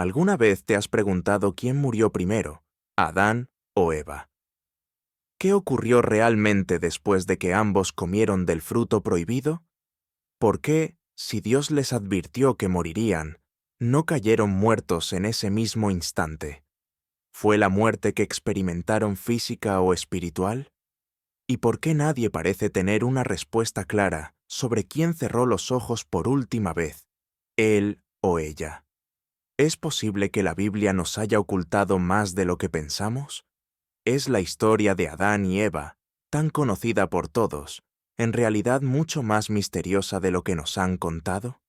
¿Alguna vez te has preguntado quién murió primero, Adán o Eva? ¿Qué ocurrió realmente después de que ambos comieron del fruto prohibido? ¿Por qué, si Dios les advirtió que morirían, no cayeron muertos en ese mismo instante? ¿Fue la muerte que experimentaron física o espiritual? ¿Y por qué nadie parece tener una respuesta clara sobre quién cerró los ojos por última vez, él o ella? ¿Es posible que la Biblia nos haya ocultado más de lo que pensamos? ¿Es la historia de Adán y Eva, tan conocida por todos, en realidad mucho más misteriosa de lo que nos han contado?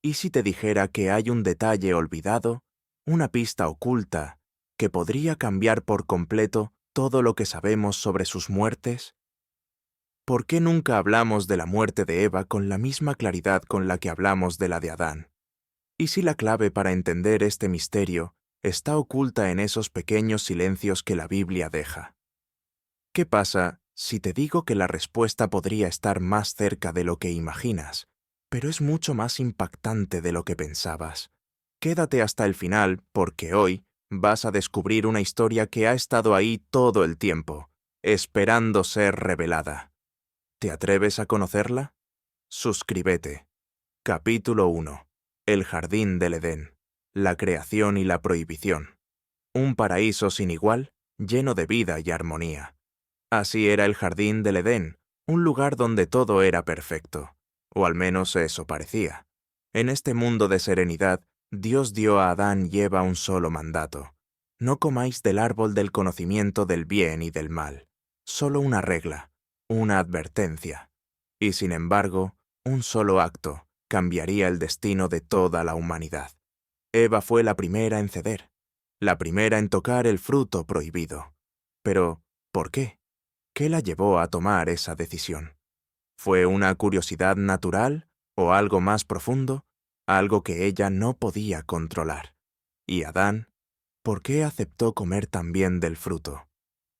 ¿Y si te dijera que hay un detalle olvidado, una pista oculta, que podría cambiar por completo todo lo que sabemos sobre sus muertes? ¿Por qué nunca hablamos de la muerte de Eva con la misma claridad con la que hablamos de la de Adán? ¿Y si la clave para entender este misterio está oculta en esos pequeños silencios que la Biblia deja? ¿Qué pasa si te digo que la respuesta podría estar más cerca de lo que imaginas, pero es mucho más impactante de lo que pensabas? Quédate hasta el final porque hoy vas a descubrir una historia que ha estado ahí todo el tiempo, esperando ser revelada. ¿Te atreves a conocerla? Suscríbete. Capítulo 1. El jardín del Edén. La creación y la prohibición. Un paraíso sin igual, lleno de vida y armonía. Así era el jardín del Edén, un lugar donde todo era perfecto, o al menos eso parecía. En este mundo de serenidad, Dios dio a Adán y Eva un solo mandato. No comáis del árbol del conocimiento del bien y del mal. Solo una regla, una advertencia. Y sin embargo, un solo acto cambiaría el destino de toda la humanidad. Eva fue la primera en ceder, la primera en tocar el fruto prohibido. Pero, ¿por qué? ¿Qué la llevó a tomar esa decisión? ¿Fue una curiosidad natural o algo más profundo, algo que ella no podía controlar? ¿Y Adán? ¿Por qué aceptó comer también del fruto?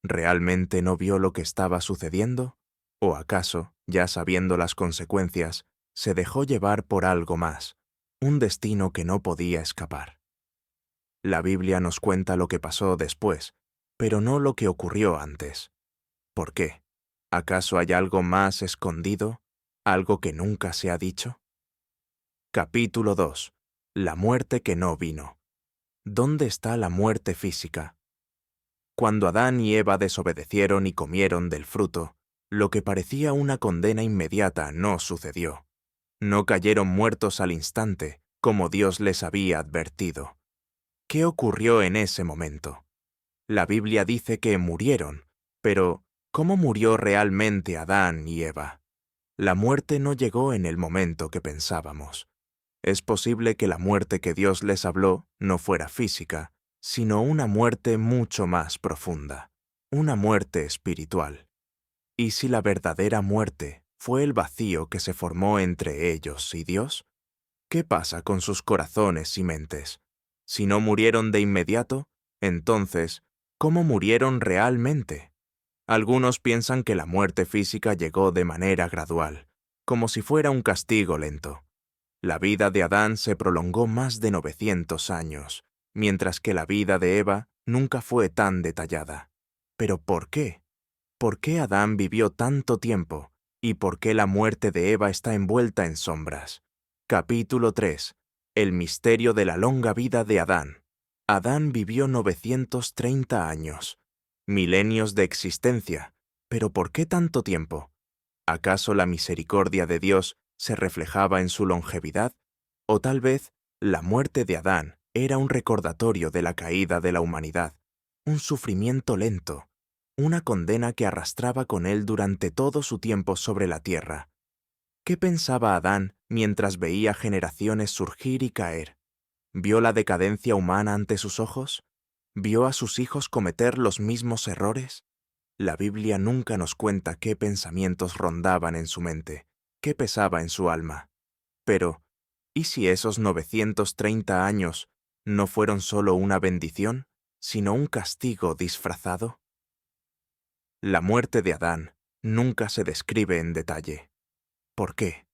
¿Realmente no vio lo que estaba sucediendo? ¿O acaso, ya sabiendo las consecuencias, se dejó llevar por algo más, un destino que no podía escapar? La Biblia nos cuenta lo que pasó después, pero no lo que ocurrió antes. ¿Por qué? ¿Acaso hay algo más escondido? ¿Algo que nunca se ha dicho? Capítulo 2. La muerte que no vino. ¿Dónde está la muerte física? Cuando Adán y Eva desobedecieron y comieron del fruto, lo que parecía una condena inmediata no sucedió. No cayeron muertos al instante, como Dios les había advertido. ¿Qué ocurrió en ese momento? La Biblia dice que murieron, pero ¿cómo murió realmente Adán y Eva? La muerte no llegó en el momento que pensábamos. Es posible que la muerte que Dios les habló no fuera física, sino una muerte mucho más profunda, una muerte espiritual. ¿Y si la verdadera muerte fue el vacío que se formó entre ellos y Dios? ¿Qué pasa con sus corazones y mentes? Si no murieron de inmediato, entonces, ¿cómo murieron realmente? Algunos piensan que la muerte física llegó de manera gradual, como si fuera un castigo lento. La vida de Adán se prolongó más de 900 años, mientras que la vida de Eva nunca fue tan detallada. ¿Pero por qué? ¿Por qué Adán vivió tanto tiempo? ¿Y por qué la muerte de Eva está envuelta en sombras? Capítulo 3. El misterio de la longa vida de Adán. Adán vivió 930 años, milenios de existencia. ¿Pero por qué tanto tiempo? ¿Acaso la misericordia de Dios se reflejaba en su longevidad? ¿O tal vez la muerte de Adán era un recordatorio de la caída de la humanidad, un sufrimiento lento, una condena que arrastraba con él durante todo su tiempo sobre la tierra? ¿Qué pensaba Adán mientras veía generaciones surgir y caer? ¿Vio la decadencia humana ante sus ojos? ¿Vio a sus hijos cometer los mismos errores? La Biblia nunca nos cuenta qué pensamientos rondaban en su mente, qué pesaba en su alma. Pero, ¿y si esos 930 años no fueron solo una bendición, sino un castigo disfrazado? La muerte de Adán nunca se describe en detalle. ¿Por qué?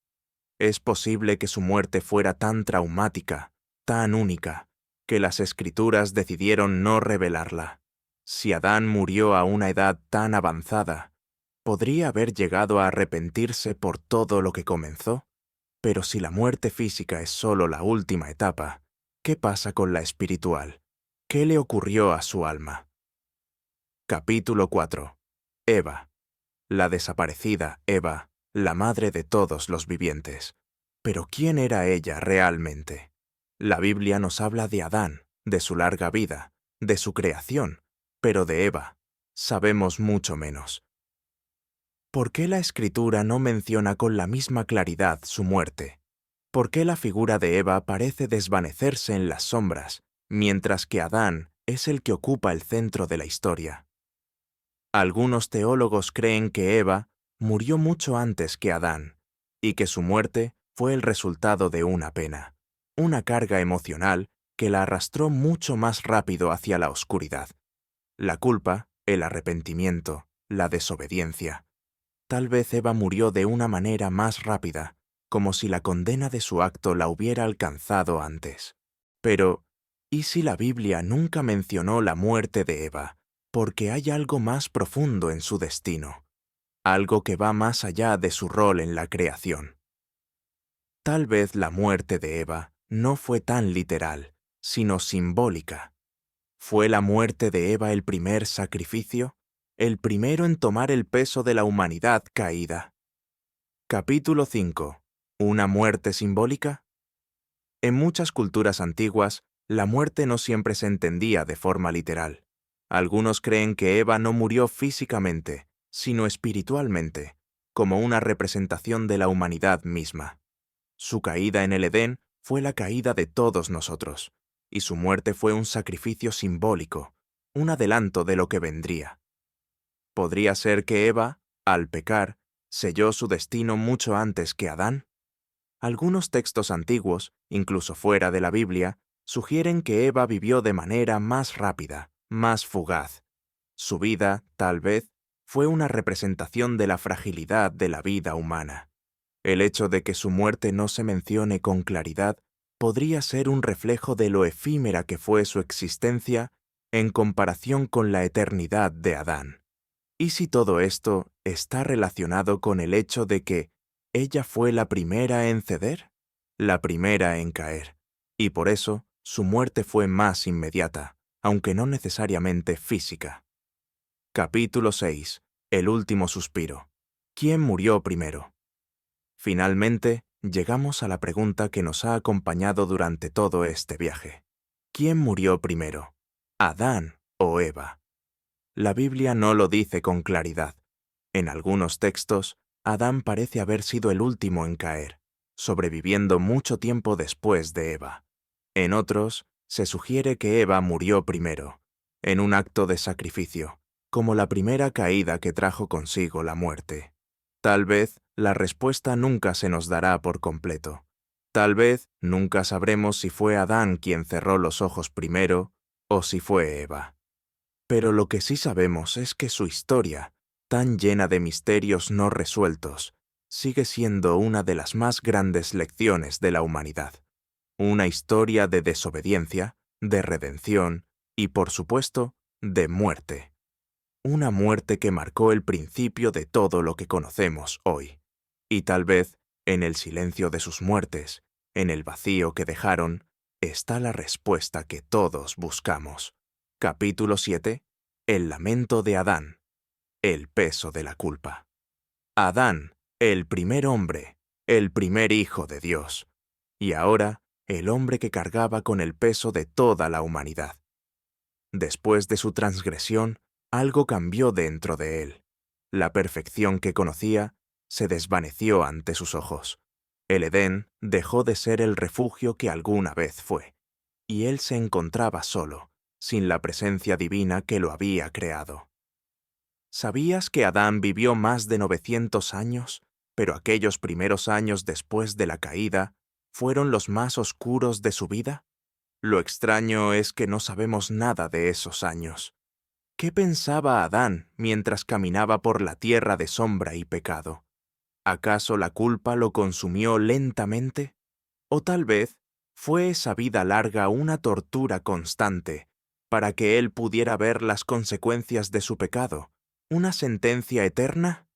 ¿Es posible que su muerte fuera tan traumática, tan única, que las Escrituras decidieron no revelarla. Si Adán murió a una edad tan avanzada, ¿podría haber llegado a arrepentirse por todo lo que comenzó? Pero si la muerte física es solo la última etapa, ¿qué pasa con la espiritual? ¿Qué le ocurrió a su alma? Capítulo 4. Eva. La desaparecida Eva, la madre de todos los vivientes. Pero ¿quién era ella realmente? La Biblia nos habla de Adán, de su larga vida, de su creación, pero de Eva sabemos mucho menos. ¿Por qué la Escritura no menciona con la misma claridad su muerte? ¿Por qué la figura de Eva parece desvanecerse en las sombras, mientras que Adán es el que ocupa el centro de la historia? Algunos teólogos creen que Eva murió mucho antes que Adán, y que su muerte fue el resultado de una pena, una carga emocional que la arrastró mucho más rápido hacia la oscuridad. La culpa, el arrepentimiento, la desobediencia. Tal vez Eva murió de una manera más rápida, como si la condena de su acto la hubiera alcanzado antes. Pero, ¿y si la Biblia nunca mencionó la muerte de Eva, porque hay algo más profundo en su destino, algo que va más allá de su rol en la creación? Tal vez la muerte de Eva no fue tan literal, sino simbólica. ¿Fue la muerte de Eva el primer sacrificio? ¿El primero en tomar el peso de la humanidad caída? Capítulo 5. ¿Una muerte simbólica? En muchas culturas antiguas, la muerte no siempre se entendía de forma literal. Algunos creen que Eva no murió físicamente, sino espiritualmente, como una representación de la humanidad misma. Su caída en el Edén fue la caída de todos nosotros, y su muerte fue un sacrificio simbólico, un adelanto de lo que vendría. ¿Podría ser que Eva, al pecar, selló su destino mucho antes que Adán? Algunos textos antiguos, incluso fuera de la Biblia, sugieren que Eva vivió de manera más rápida, más fugaz. Su vida, tal vez, fue una representación de la fragilidad de la vida humana. El hecho de que su muerte no se mencione con claridad podría ser un reflejo de lo efímera que fue su existencia en comparación con la eternidad de Adán. ¿Y si todo esto está relacionado con el hecho de que ella fue la primera en ceder, la primera en caer, y por eso su muerte fue más inmediata, aunque no necesariamente física? Capítulo 6. El último suspiro. ¿Quién murió primero? Finalmente, llegamos a la pregunta que nos ha acompañado durante todo este viaje. ¿Quién murió primero? ¿Adán o Eva? La Biblia no lo dice con claridad. En algunos textos, Adán parece haber sido el último en caer, sobreviviendo mucho tiempo después de Eva. En otros, se sugiere que Eva murió primero, en un acto de sacrificio, como la primera caída que trajo consigo la muerte. Tal vez la respuesta nunca se nos dará por completo. Tal vez nunca sabremos si fue Adán quien cerró los ojos primero o si fue Eva. Pero lo que sí sabemos es que su historia, tan llena de misterios no resueltos, sigue siendo una de las más grandes lecciones de la humanidad. Una historia de desobediencia, de redención y, por supuesto, de muerte. Una muerte que marcó el principio de todo lo que conocemos hoy. Y tal vez, en el silencio de sus muertes, en el vacío que dejaron, está la respuesta que todos buscamos. Capítulo 7. El lamento de Adán. El peso de la culpa. Adán, el primer hombre, el primer hijo de Dios. Y ahora, el hombre que cargaba con el peso de toda la humanidad. Después de su transgresión, algo cambió dentro de él. La perfección que conocía se desvaneció ante sus ojos. El Edén dejó de ser el refugio que alguna vez fue, y él se encontraba solo, sin la presencia divina que lo había creado. ¿Sabías que Adán vivió más de 900 años, pero aquellos primeros años después de la caída fueron los más oscuros de su vida? Lo extraño es que no sabemos nada de esos años. ¿Qué pensaba Adán mientras caminaba por la tierra de sombra y pecado? ¿Acaso la culpa lo consumió lentamente? ¿O tal vez ¿Fue esa vida larga una tortura constante para que él pudiera ver las consecuencias de su pecado, una sentencia eterna?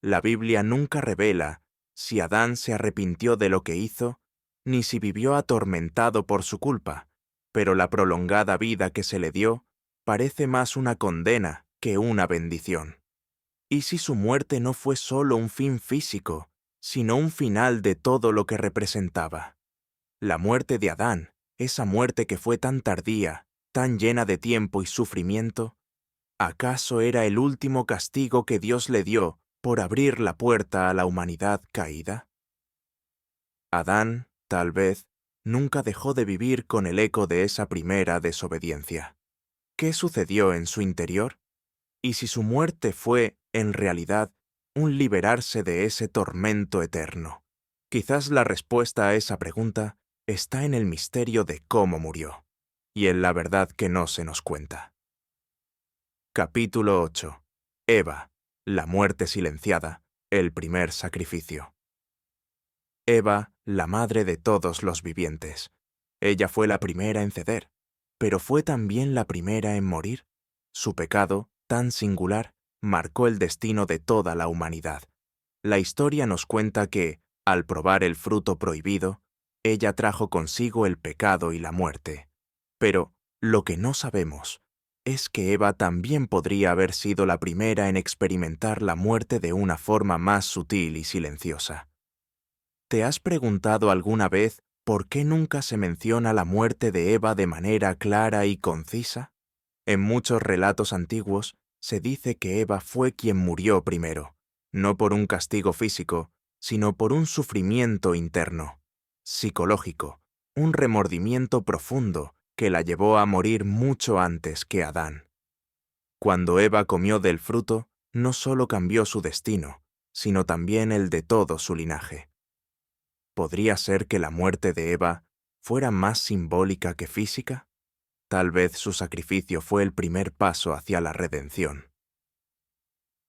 La Biblia nunca revela si Adán se arrepintió de lo que hizo, ni si vivió atormentado por su culpa, pero la prolongada vida que se le dio parece más una condena que una bendición. ¿Y si su muerte no fue solo un fin físico, sino un final de todo lo que representaba? La muerte de Adán, esa muerte que fue tan tardía, tan llena de tiempo y sufrimiento, ¿acaso era el último castigo que Dios le dio por abrir la puerta a la humanidad caída? Adán, tal vez, nunca dejó de vivir con el eco de esa primera desobediencia. ¿Qué sucedió en su interior? ¿Y si su muerte fue, en realidad, un liberarse de ese tormento eterno? Quizás la respuesta a esa pregunta está en el misterio de cómo murió, y en la verdad que no se nos cuenta. Capítulo 8. Eva, la muerte silenciada, el primer sacrificio. Eva, la madre de todos los vivientes. Ella fue la primera en ceder, pero fue también la primera en morir. Su pecado, tan singular, marcó el destino de toda la humanidad. La historia nos cuenta que, al probar el fruto prohibido, ella trajo consigo el pecado y la muerte. Pero, lo que no sabemos, es que Eva también podría haber sido la primera en experimentar la muerte de una forma más sutil y silenciosa. ¿Te has preguntado alguna vez por qué nunca se menciona la muerte de Eva de manera clara y concisa? En muchos relatos antiguos se dice que Eva fue quien murió primero, no por un castigo físico, sino por un sufrimiento interno, psicológico, un remordimiento profundo que la llevó a morir mucho antes que Adán. Cuando Eva comió del fruto, no solo cambió su destino, sino también el de todo su linaje. ¿Podría ser que la muerte de Eva fuera más simbólica que física? Tal vez su sacrificio fue el primer paso hacia la redención.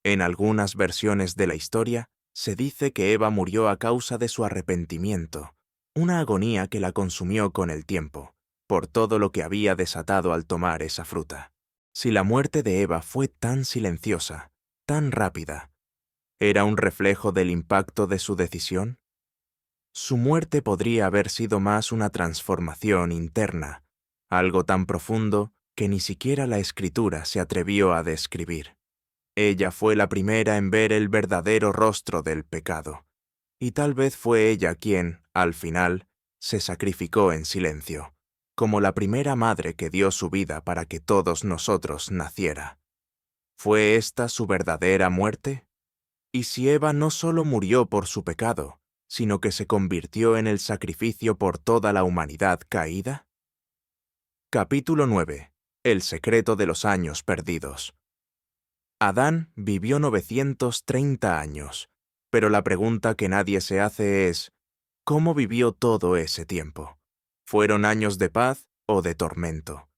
En algunas versiones de la historia, se dice que Eva murió a causa de su arrepentimiento, una agonía que la consumió con el tiempo, por todo lo que había desatado al tomar esa fruta. Si la muerte de Eva fue tan silenciosa, tan rápida, ¿era un reflejo del impacto de su decisión? Su muerte podría haber sido más una transformación interna, algo tan profundo que ni siquiera la Escritura se atrevió a describir. Ella fue la primera en ver el verdadero rostro del pecado, y tal vez fue ella quien, al final, se sacrificó en silencio, como la primera madre que dio su vida para que todos nosotros naciera. ¿Fue esta su verdadera muerte? ¿Y si Eva no solo murió por su pecado, sino que se convirtió en el sacrificio por toda la humanidad caída? Capítulo 9. El secreto de los años perdidos. Adán vivió 930 años, pero la pregunta que nadie se hace es, ¿cómo vivió todo ese tiempo? ¿Fueron años de paz o de tormento?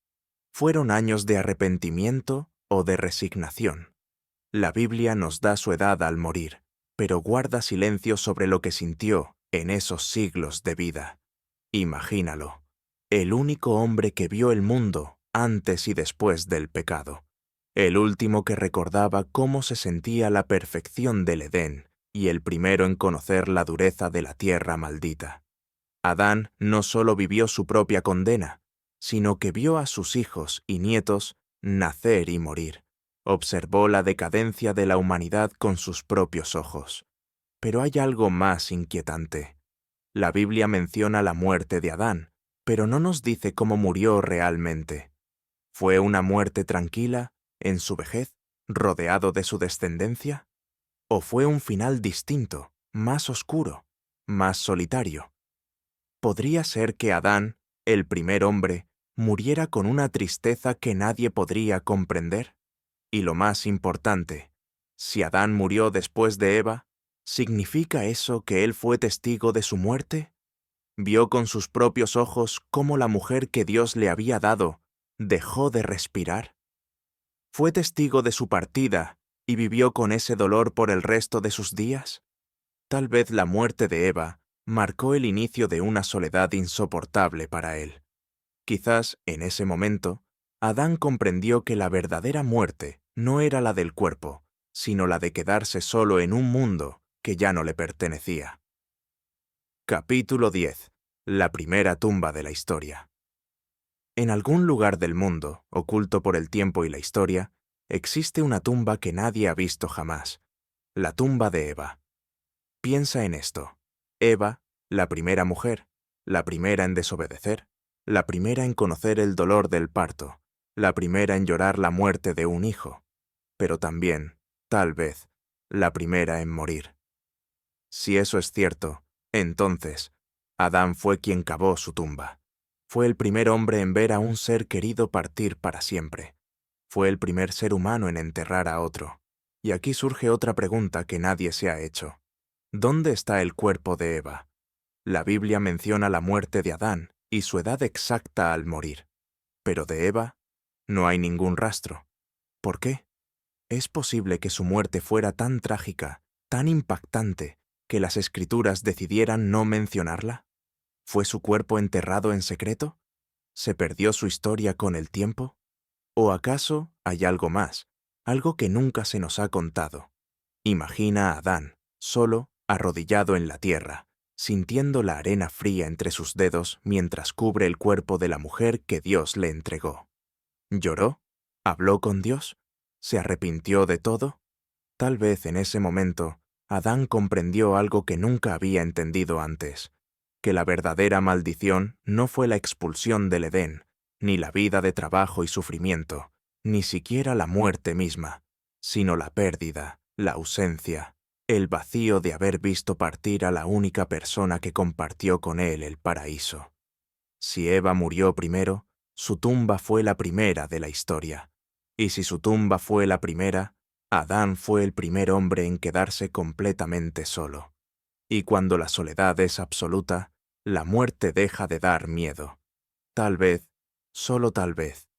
¿Fueron años de arrepentimiento o de resignación? La Biblia nos da su edad al morir, pero guarda silencio sobre lo que sintió en esos siglos de vida. Imagínalo, el único hombre que vio el mundo antes y después del pecado, el último que recordaba cómo se sentía la perfección del Edén y el primero en conocer la dureza de la tierra maldita. Adán no solo vivió su propia condena, sino que vio a sus hijos y nietos nacer y morir. Observó la decadencia de la humanidad con sus propios ojos. Pero hay algo más inquietante. La Biblia menciona la muerte de Adán, pero no nos dice cómo murió realmente. ¿Fue una muerte tranquila, en su vejez, rodeado de su descendencia? ¿O fue un final distinto, más oscuro, más solitario? ¿Podría ser que Adán, el primer hombre, muriera con una tristeza que nadie podría comprender? Y lo más importante, si Adán murió después de Eva, ¿significa eso que él fue testigo de su muerte? ¿Vio con sus propios ojos cómo la mujer que Dios le había dado dejó de respirar? ¿Fue testigo de su partida y vivió con ese dolor por el resto de sus días? Tal vez la muerte de Eva marcó el inicio de una soledad insoportable para él. Quizás, en ese momento, Adán comprendió que la verdadera muerte no era la del cuerpo, sino la de quedarse solo en un mundo que ya no le pertenecía. Capítulo 10. La primera tumba de la historia. En algún lugar del mundo, oculto por el tiempo y la historia, existe una tumba que nadie ha visto jamás. La tumba de Eva. Piensa en esto. Eva, la primera mujer, la primera en desobedecer, la primera en conocer el dolor del parto, la primera en llorar la muerte de un hijo, pero también, tal vez, la primera en morir. Si eso es cierto, entonces, Adán fue quien cavó su tumba. Fue el primer hombre en ver a un ser querido partir para siempre. Fue el primer ser humano en enterrar a otro. Y aquí surge otra pregunta que nadie se ha hecho. ¿Dónde está el cuerpo de Eva? La Biblia menciona la muerte de Adán y su edad exacta al morir. Pero de Eva no hay ningún rastro. ¿Por qué? ¿Es posible que su muerte fuera tan trágica, tan impactante, que las Escrituras decidieran no mencionarla? ¿Fue su cuerpo enterrado en secreto? ¿Se perdió su historia con el tiempo? ¿O acaso hay algo más, algo que nunca se nos ha contado? Imagina a Adán, solo, arrodillado en la tierra, sintiendo la arena fría entre sus dedos mientras cubre el cuerpo de la mujer que Dios le entregó. ¿Lloró? ¿Habló con Dios? ¿Se arrepintió de todo? Tal vez en ese momento, Adán comprendió algo que nunca había entendido antes, que la verdadera maldición no fue la expulsión del Edén, ni la vida de trabajo y sufrimiento, ni siquiera la muerte misma, sino la pérdida, la ausencia, el vacío de haber visto partir a la única persona que compartió con él el paraíso. Si Eva murió primero, su tumba fue la primera de la historia. Y si su tumba fue la primera, Adán fue el primer hombre en quedarse completamente solo. Y cuando la soledad es absoluta, la muerte deja de dar miedo. Tal vez, solo tal vez,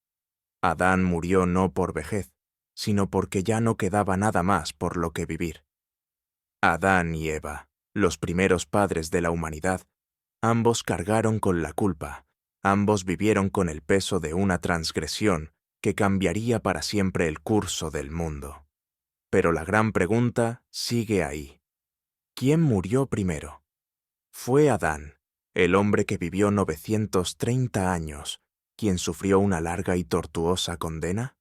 Adán murió no por vejez, sino porque ya no quedaba nada más por lo que vivir. Adán y Eva, los primeros padres de la humanidad, ambos cargaron con la culpa, ambos vivieron con el peso de una transgresión que cambiaría para siempre el curso del mundo. Pero la gran pregunta sigue ahí. ¿Quién murió primero? ¿Fue Adán, el hombre que vivió 930 años, quien sufrió una larga y tortuosa condena?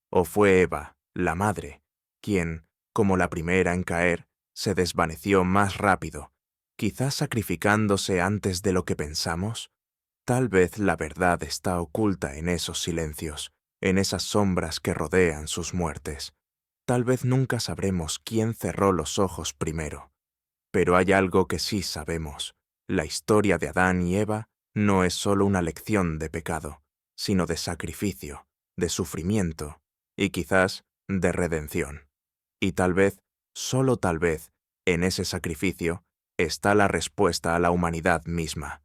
¿O fue Eva, la madre, quien, como la primera en caer, se desvaneció más rápido, quizás sacrificándose antes de lo que pensamos? Tal vez la verdad está oculta en esos silencios, en esas sombras que rodean sus muertes. Tal vez nunca sabremos quién cerró los ojos primero. Pero hay algo que sí sabemos. La historia de Adán y Eva no es solo una lección de pecado, sino de sacrificio, de sufrimiento y quizás de redención. Y tal vez, solo tal vez, en ese sacrificio está la respuesta a la humanidad misma.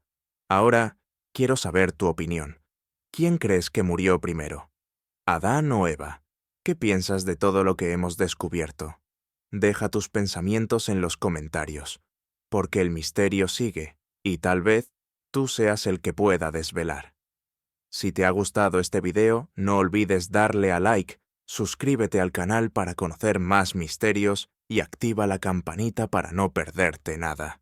Ahora, quiero saber tu opinión. ¿Quién crees que murió primero? ¿Adán o Eva? ¿Qué piensas de todo lo que hemos descubierto? Deja tus pensamientos en los comentarios, porque el misterio sigue, y tal vez tú seas el que pueda desvelar. Si te ha gustado este video, no olvides darle a like, suscríbete al canal para conocer más misterios y activa la campanita para no perderte nada.